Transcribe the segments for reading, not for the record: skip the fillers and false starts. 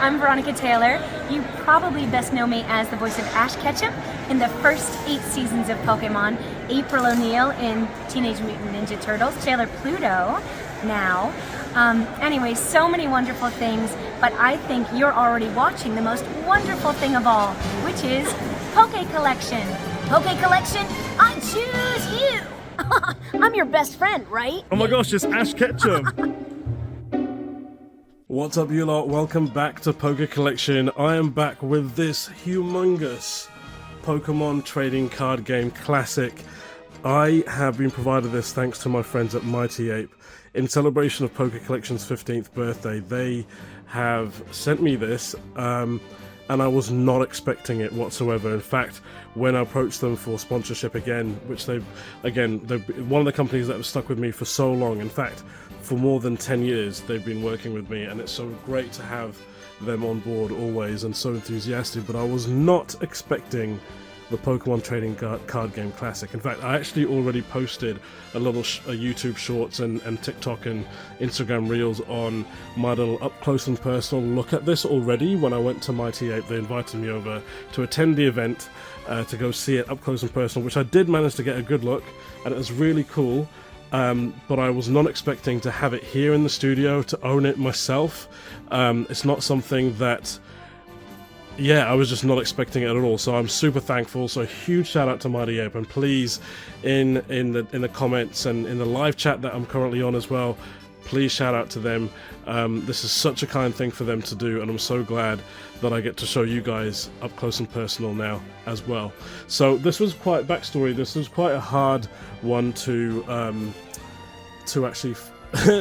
I'm Veronica Taylor. You probably best know me as the voice of Ash Ketchum in the first 8 seasons of Pokemon, April O'Neil in Teenage Mutant Ninja Turtles, Taylor Pluto now. Anyway, so many wonderful things, but I think you're already watching the most wonderful thing of all, which is PokeCollection. PokeCollection, I choose you! I'm your best friend, right? Oh my gosh, it's Ash Ketchum! What's up, you lot? Welcome back to PokeCollection. I am back with this humongous Pokemon trading card game classic. I have been provided this thanks to my friends at Mighty Ape. In celebration of PokeCollection's 15th birthday, they have sent me this, and I was not expecting it whatsoever. In fact, when I approached them for sponsorship again, which they're one of the companies that have stuck with me for so long. In fact, for more than 10 years they've been working with me, and it's so great to have them on board always and so enthusiastic. But I was not expecting the Pokemon Trading Card Game Classic. In fact, I actually already posted a little YouTube Shorts and TikTok and Instagram Reels on my little up-close and personal look at this already. When I went to Mighty Ape, they invited me over to attend the event to go see it up close and personal, which I did manage to get a good look, and it was really cool. But I was not expecting to have it here in the studio, to own it myself. It's not something that, I was just not expecting it at all. So I'm super thankful. So huge shout out to Mighty Ape, and please, in the comments and in the live chat that I'm currently on as well, please shout out to them. This is such a kind thing for them to do, and I'm so glad that I get to show you guys up close and personal now as well. So this was quite backstory. This was quite a hard one to actually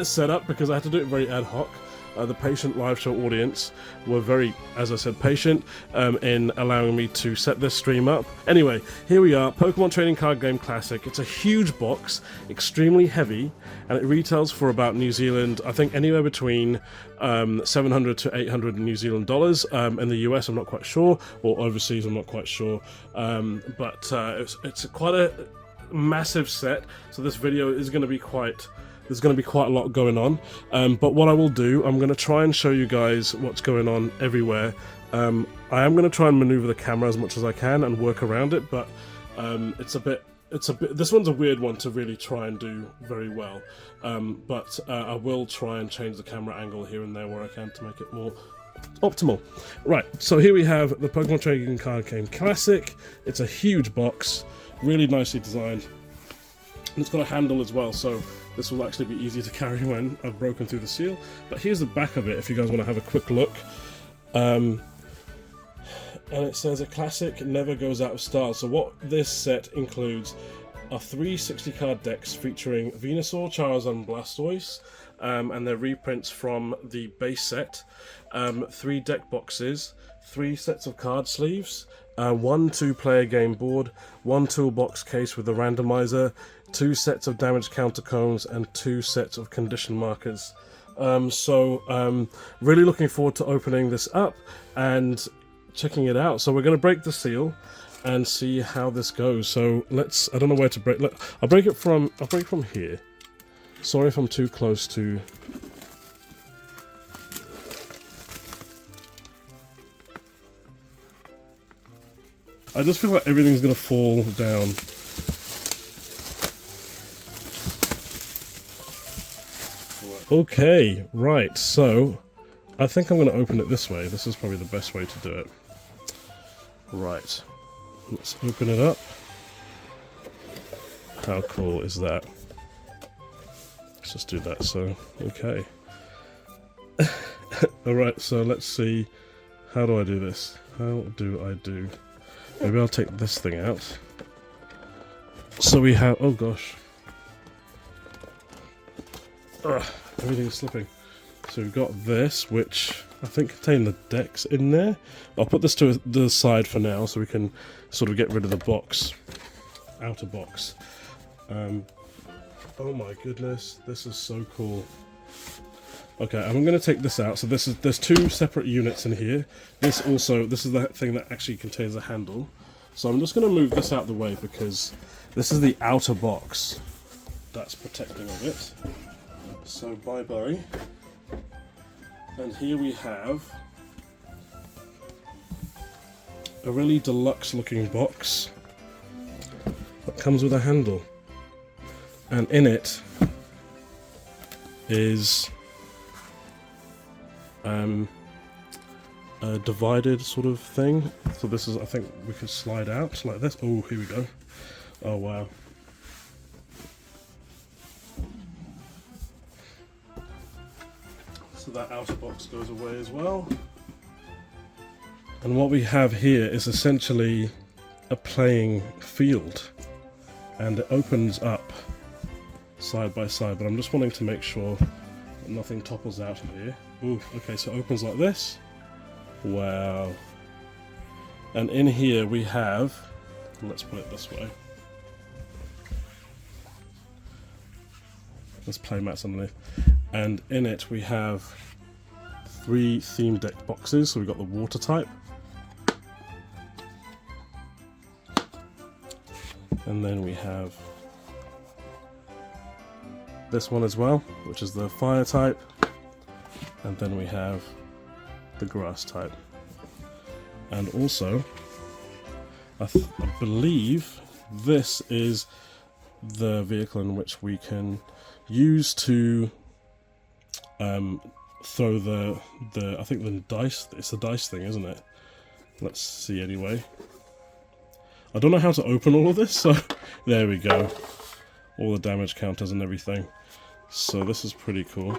set up, because I had to do it very ad hoc. The patient live show audience were very, as I said, patient in allowing me to set this stream up. Anyway, here we are, Pokemon Trading Card Game Classic. It's a huge box, extremely heavy, and it retails for about New Zealand, I think anywhere between 700 to 800 New Zealand dollars. In the US, I'm not quite sure, or overseas, I'm not quite sure. But it's quite a massive set, so this video is going to be there's going to be quite a lot going on, but what I will do, I'm going to try and show you guys what's going on everywhere. I am going to try and maneuver the camera as much as I can and work around it, but it's a bit, this one's a weird one to really try and do very well, but I will try and change the camera angle here and there where I can to make it more optimal. Right, so here we have the Pokemon Trading Card Game Classic. It's a huge box, really nicely designed, and it's got a handle as well, so this will actually be easier to carry when I've broken through the seal. But here's the back of it if you guys want to have a quick look. And it says a classic never goes out of style. So what this set includes are 3 60-card decks featuring Venusaur, Charizard and Blastoise, and they're reprints from the base set, 3 deck boxes, 3 sets of card sleeves, 1 2-player game board, 1 toolbox case with a randomizer, 2 sets of damage counter cones, and 2 sets of condition markers. Really looking forward to opening this up and checking it out. So we're going to break the seal and see how this goes. So I don't know where to break. I'll break it from here. Sorry if I'm too close to. I just feel like everything's going to fall down. Okay, right, so I think I'm going to open it this way. This is probably the best way to do it. Right, let's open it up. How cool is that? Let's just do that, so, okay. Alright, so let's see. How do I do this? How do I do? Maybe I'll take this thing out. So we have, oh gosh. Ugh, everything's slipping. So we've got this, which I think contains the decks in there. I'll put this to the side for now so we can sort of get rid of the box, outer box. Oh my goodness, this is so cool. Okay, I'm going to take this out. So there's 2 separate units in here. This is the thing that actually contains a handle. So I'm just going to move this out of the way because this is the outer box that's protecting of it. So bye bye. And here we have a really deluxe looking box that comes with a handle, and in it is a divided sort of thing. So this is, I think we could slide out like this. Oh, here we go. Oh wow. So that outer box goes away as well. And what we have here is essentially a playing field, and it opens up side by side, but I'm just wanting to make sure that nothing topples out of here. Ooh, okay, so it opens like this. Wow. And in here we have, let's put it this way, there's play mats underneath, and in it we have 3 theme deck boxes. So we've got the water type, and then we have this one as well, which is the fire type, and then we have the grass type. And also I believe this is the vehicle in which we can use to throw the I think the dice. It's the dice thing, isn't it? Let's see anyway. I don't know how to open all of this, so there we go. All the damage counters and everything. So this is pretty cool.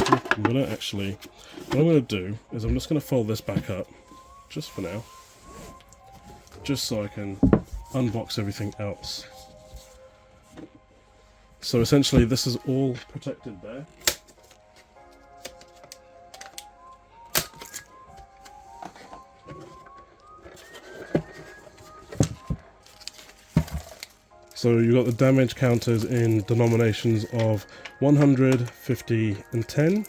I'm gonna actually, what I'm gonna do is I'm just gonna fold this back up, just for now, just so I can unbox everything else. So essentially this is all protected there. So you've got the damage counters in denominations of 100, 50 and 10.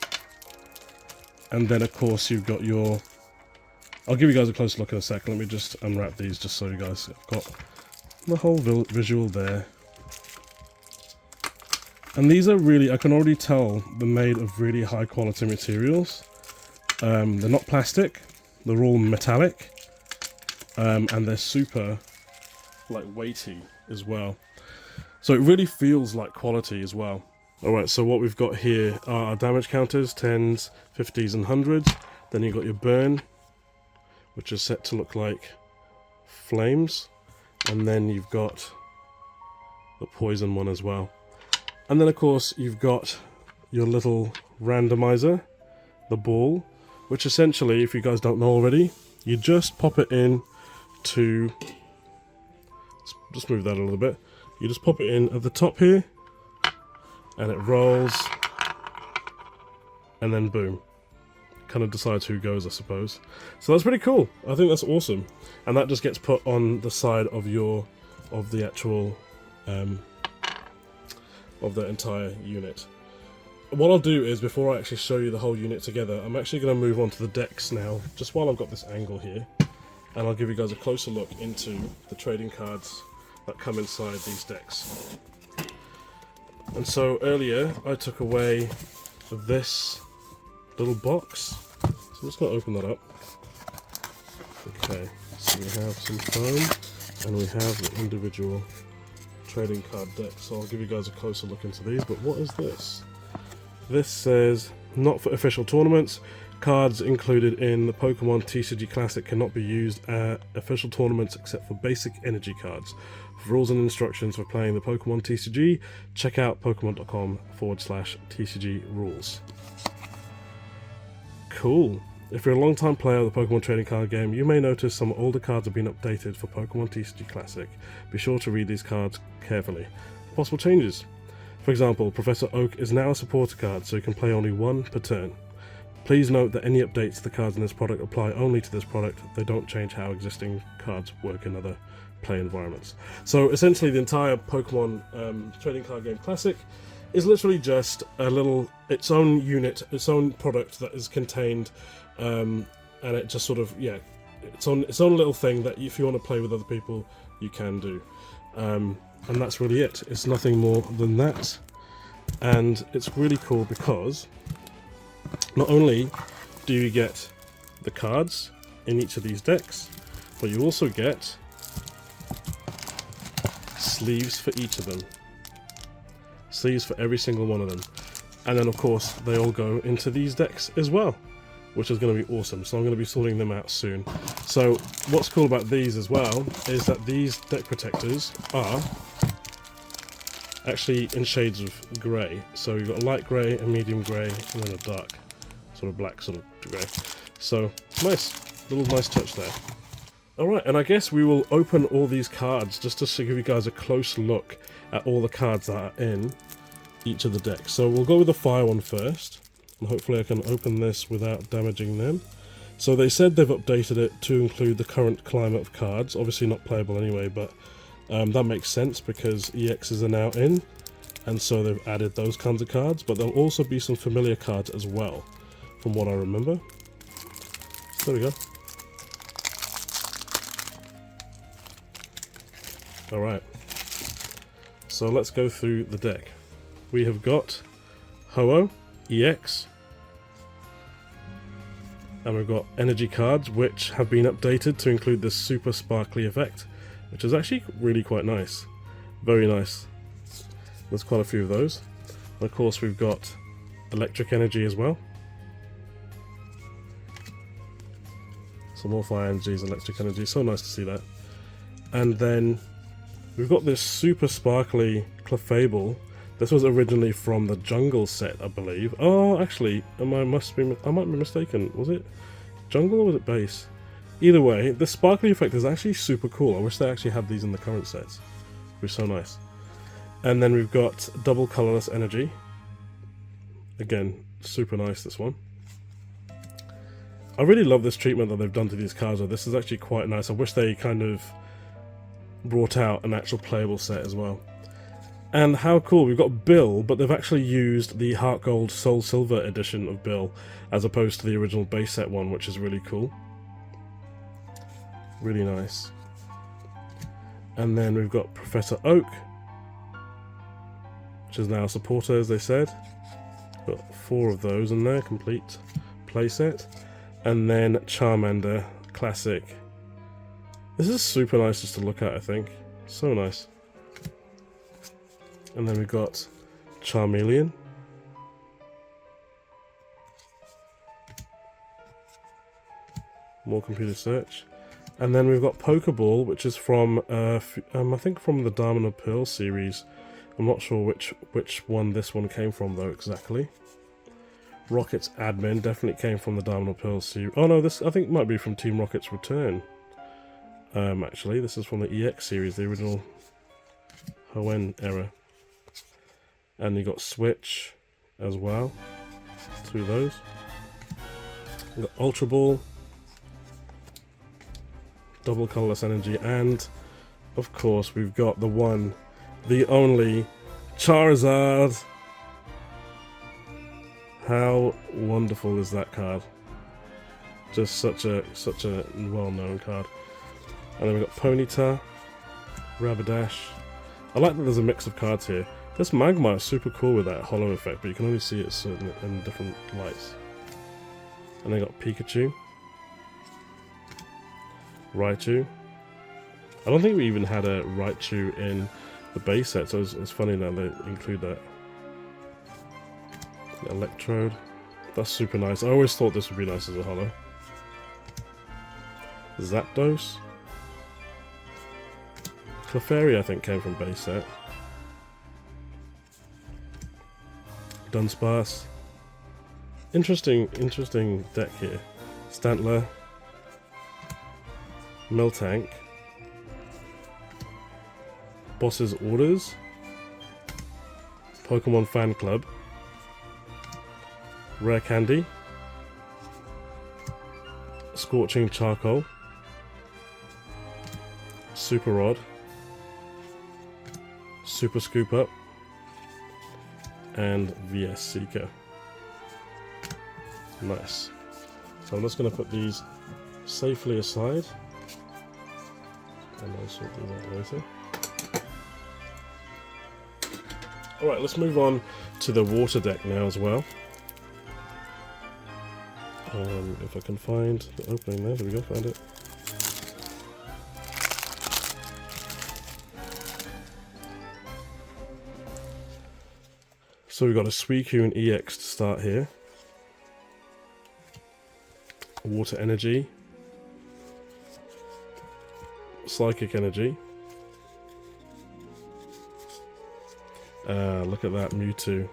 And then of course you've got your... I'll give you guys a closer look in a second. Let me just unwrap these just so you guys have got the whole visual there. And these are really, I can already tell they're made of really high quality materials. They're not plastic, they're all metallic. And they're super like weighty as well. So it really feels like quality as well. Alright, so what we've got here are our damage counters, 10s, 50s and 100s. Then you've got your burn, which is set to look like flames. And then you've got the poison one as well. And then of course you've got your little randomizer, the ball, which essentially, if you guys don't know already, you just pop it in to... Just move that a little bit. You just pop it in at the top here, and it rolls, and then boom. Kind of decides who goes, I suppose. So that's pretty cool. I think that's awesome. And that just gets put on the side of the actual, of the entire unit. What I'll do is, before I actually show you the whole unit together, I'm actually going to move on to the decks now, just while I've got this angle here. And I'll give you guys a closer look into the trading cards that come inside these decks. And so earlier I took away this little box, so I'm just going to open that up. Okay, so we have some foam and we have the individual trading card deck. So I'll give you guys a closer look into these. But what is this? This says, not for official tournaments. Cards included in the Pokemon TCG Classic cannot be used at official tournaments except for basic energy cards. For rules and instructions for playing the Pokemon TCG, check out pokemon.com/TCG rules. Cool. If you're a long-time player of the Pokemon trading card game, you may notice some older cards have been updated for Pokemon TCG Classic. Be sure to read these cards carefully. Possible changes. For example, Professor Oak is now a supporter card, so you can play only one per turn. Please note that any updates to the cards in this product apply only to this product. They don't change how existing cards work in other play environments. So essentially the entire Pokemon trading card game Classic is literally just a little, its own unit, its own product that is contained, and it just sort of, yeah, its own little thing that if you want to play with other people, you can do. And that's really it. It's nothing more than that. And it's really cool because not only do you get the cards, in each of these decks, but you also get sleeves for each of them. Sleeves for every single one of them. And then of course they all go into these decks as well, which is going to be awesome. So I'm going to be sorting them out soon. So what's cool about these as well is that these deck protectors are actually in shades of grey. So you've got a light grey, a medium grey, and then a dark sort of black sort of grey. So nice, little nice touch there. Alright, and I guess we will open all these cards just to give you guys a close look at all the cards that are in each of the decks. So we'll go with the fire one first, and hopefully I can open this without damaging them. So they said they've updated it to include the current climate of cards, obviously not playable anyway, but that makes sense because EXs are now in, and so they've added those kinds of cards, but there'll also be some familiar cards as well, from what I remember. There we go. Alright, so let's go through the deck. We have got Ho-Oh, EX, and we've got energy cards which have been updated to include this super sparkly effect, which is actually really quite nice. Very nice. There's quite a few of those. And of course we've got electric energy as well. Some more fire energies, electric energy, so nice to see that. And then we've got this super sparkly Clefable. This was originally from the Jungle set, I believe. Oh, actually, I might be mistaken. Was it Jungle or was it Base? Either way, the sparkly effect is actually super cool. I wish they actually had these in the current sets. It would be so nice. And then we've got double colorless energy. Again, super nice, this one. I really love this treatment that they've done to these cards. This is actually quite nice. I wish they kind of brought out an actual playable set as well. And how cool, we've got Bill, but they've actually used the Heart Gold Soul Silver edition of Bill as opposed to the original base set one, which is really cool. Really nice. And then we've got Professor Oak, which is now a supporter, as they said. Got 4 of those in there, complete playset. And then Charmander, classic. This is super nice just to look at, I think. So nice. And then we've got Charmeleon. More computer search. And then we've got Pokeball, which is from, I think from the Diamond and Pearl series. I'm not sure which one this one came from though exactly. Rocket's admin definitely came from the Diamond and Pearl series. Oh no, this I think might be from Team Rocket's Return. Actually, this is from the EX series, the original Hoenn era. And you got Switch as well. 2 of those. We've got Ultra Ball, double colorless energy, and of course we've got the one, the only Charizard. How wonderful is that card? Just such a well-known card. And then we've got Ponyta, Rapidash. I like that there's a mix of cards here. This Magmar is super cool with that hollow effect, but you can only see it in different lights. And then got Pikachu, Raichu. I don't think we even had a Raichu in the base set, so it's funny now they include that. Electrode. That's super nice. I always thought this would be nice as a hollow. Zapdos. Clefairy, I think, came from base set. Dunsparce. Interesting deck here. Stantler. Miltank. Boss's Orders. Pokemon Fan Club. Rare Candy. Scorching Charcoal. Super Rod. Super Scoop Up. And VS Seeker. Nice. So I'm just going to put these safely aside. And I'll sort these out later. Alright, let's move on to the water deck now as well. If I can find the opening there, we go, found it. So we've got a Suicune EX to start here. Water Energy. Psychic Energy. Look at that, Mewtwo.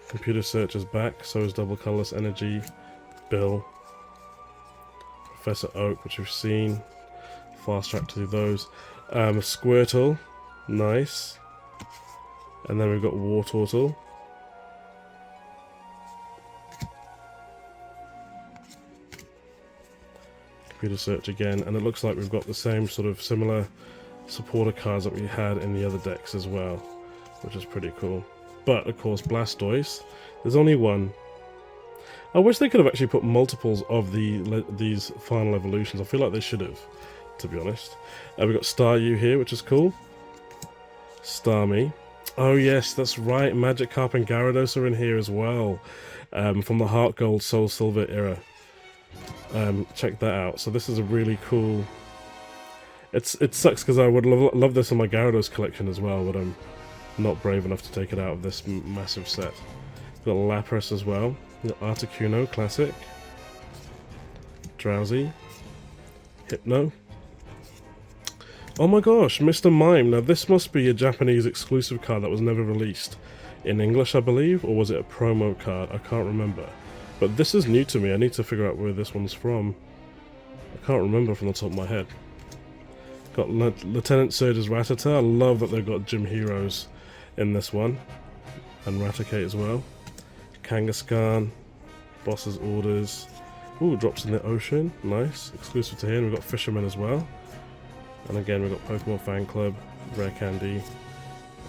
Computer Search is back, so is Double Colorless Energy, Bill, Professor Oak, which we've seen. Fast track to those. Squirtle, nice. And then we've got Wartortle. Computer Search again, and it looks like we've got the same sort of similar supporter cards that we had in the other decks as well, which is pretty cool. But of course, Blastoise, there's only one. I wish they could have actually put multiples of these final evolutions. I feel like they should have, to be honest. We've got Staryu here, which is cool. Starmie. Oh yes, that's right. Magikarp and Gyarados are in here as well, from the Heart Gold, Soul Silver era. Check that out. So this is a really cool. It sucks because I would love this in my Gyarados collection as well, but I'm not brave enough to take it out of this massive set. We've got Lapras as well. We've got Articuno, classic. Drowsy. Hypno. Oh my gosh, Mr. Mime. Now this must be a Japanese exclusive card that was never released in English, I believe, or was it a promo card? I can't remember. But this is new to me. I need to figure out where this one's from. I can't remember from the top of my head. Got Lieutenant Surge's Rattata. I love that they've got Gym Heroes in this one. And Raticate as well. Kangaskhan. Boss's Orders. Ooh, Drops in the Ocean. Nice. Exclusive to here. And we've got Fisherman as well. And again, we've got Pokemon Fan Club, Rare Candy,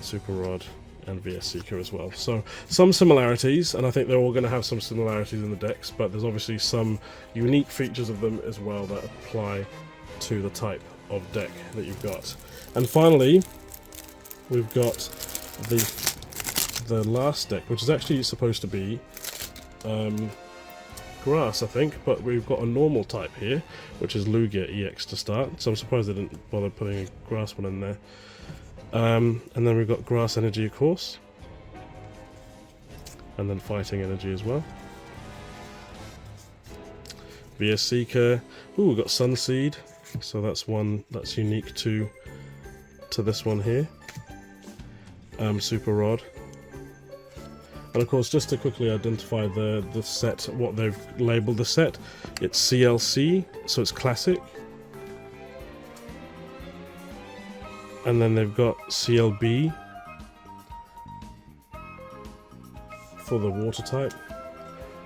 Super Rod, and VS Seeker as well. So some similarities, and I think they're all going to have some similarities in the decks, but there's obviously some unique features of them as well that apply to the type of deck that you've got. And finally, we've got the last deck, which is actually supposed to be grass, I think, but we've got a normal type here, which is Lugia EX to start, so I'm surprised they didn't bother putting a grass one in there. And then we've got Grass Energy, of course, and then Fighting Energy as well. VS Seeker. Ooh, we've got Sunseed, so that's one that's unique to this one here. Super Rod. And of course, just to quickly identify the set, what they've labelled the set, it's CLC, so it's classic. And then they've got CLB for the water type,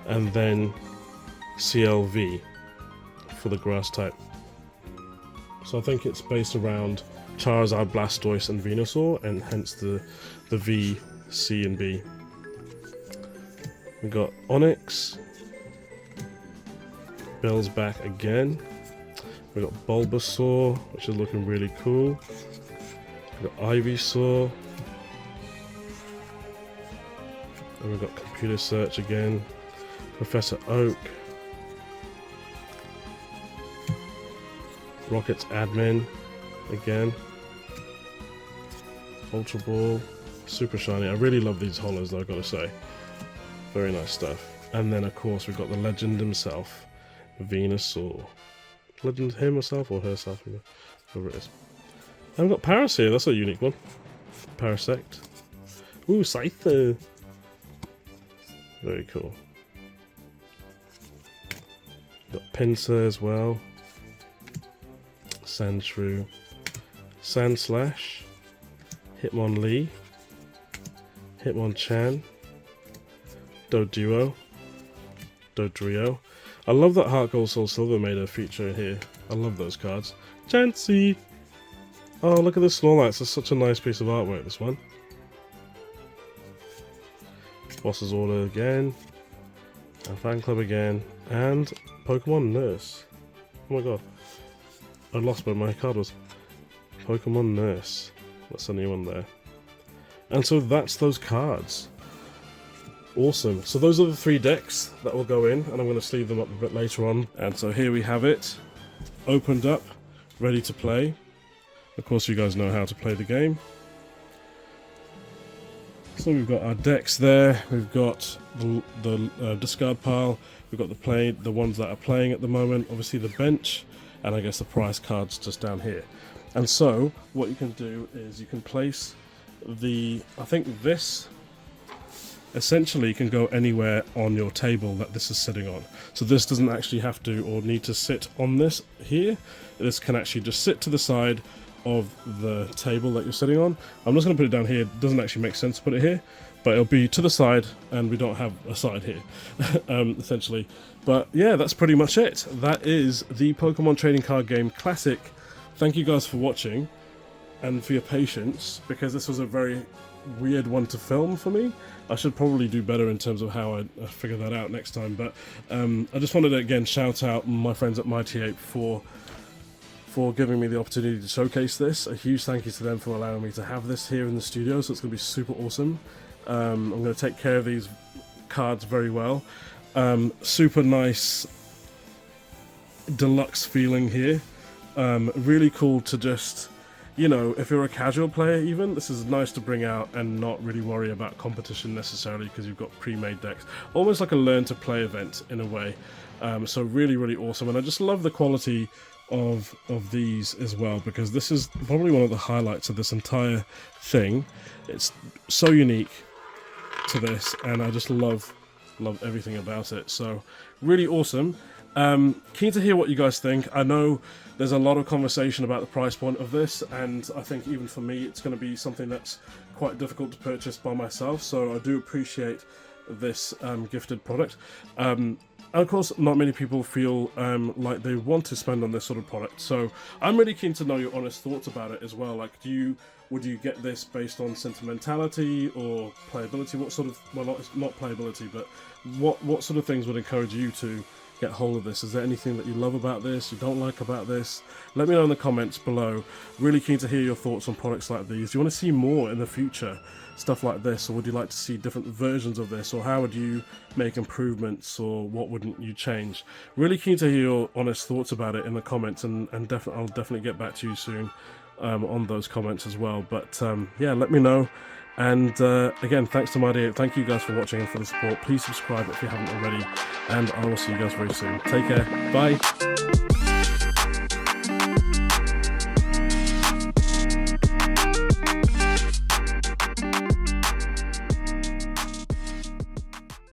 and then CLV for the grass type. So I think it's based around Charizard, Blastoise, and Venusaur, and hence the V, C, and B. We've got Onix. Bill's back again. We've got Bulbasaur, which is looking really cool. We've got Ivysaur. And we've got Computer Search again. Professor Oak. Rocket's Admin again. Ultra Ball. Super shiny. I really love these holos though, I've got to say. Very nice stuff. And then of course we've got the legend himself, Venusaur. Legend him herself or herself, whoever it is. And we've got Paras here, that's a unique one. Parasect. Ooh, Scyther. Very cool. Got Pinsir as well. Sandshrew. Sandslash. Hitmonlee. Hitmonchan. Doduo. Dodrio. I love that Heart Gold Soul Silver made a feature here. I love those cards. Chansey! Oh, look at the Snorlax. It's such a nice piece of artwork, this one. Boss's Order again. And Fan Club again. And Pokemon Nurse. Oh my god. I lost where my card was. Pokemon Nurse. That's a new one there. And so that's those cards. Awesome. So those are the 3 decks that will go in, and I'm going to sleeve them up a bit later on. And so here we have it, opened up, ready to play. Of course, you guys know how to play the game. So we've got our decks there, we've got the discard pile, we've got the ones that are playing at the moment, obviously the bench, and I guess the prize cards just down here. And so what you can do is you can place I think this essentially can go anywhere on your table that this is sitting on. So this doesn't actually have to or need to sit on this here. This can actually just sit to the side of the table that you're sitting on. I'm just going to put it down here. It doesn't actually make sense to put it here, but it'll be to the side, and we don't have a side here, essentially. But yeah, that's pretty much it. That is the Pokemon Trading Card Game Classic. Thank you guys for watching and for your patience, because this was a very weird one to film for me. I should probably do better in terms of how I figure that out next time. But I just wanted to again shout out my friends at Mighty Ape for giving me the opportunity to showcase this. A huge thank you to them for allowing me to have this here in the studio, so it's going to be super awesome. I'm going to take care of these cards very well. Super nice deluxe feeling here. Really cool to just, you know, if you're a casual player even, this is nice to bring out and not really worry about competition necessarily, because you've got pre-made decks. Almost like a learn to play event in a way. So really, really awesome. And I just love the quality of these as well, because this is probably one of the highlights of this entire thing. It's so unique to this, and I just love everything about it. So really awesome. Keen to hear what you guys think. I know there's a lot of conversation about the price point of this, and I think even for me it's going to be something that's quite difficult to purchase by myself, so I do appreciate this gifted product. And of course, not many people feel like they want to spend on this sort of product. So I'm really keen to know your honest thoughts about it as well. Like, would you get this based on sentimentality or playability? What sort of, well, not playability, but what sort of things would encourage you to get hold of this? Is there anything that you love about this, you don't like about this? Let me know in the comments below. Really keen to hear your thoughts on products like these. Do you want to see more in the future? Stuff like this, or would you like to see different versions of this, or how would you make improvements, or what wouldn't you change? Really keen to hear your honest thoughts about it in the comments, and I'll definitely get back to you soon on those comments as well. But yeah, let me know. And again, thanks to Mighty Ape. Thank you guys for watching and for the support. Please subscribe if you haven't already, and I will see you guys very soon. Take care. Bye.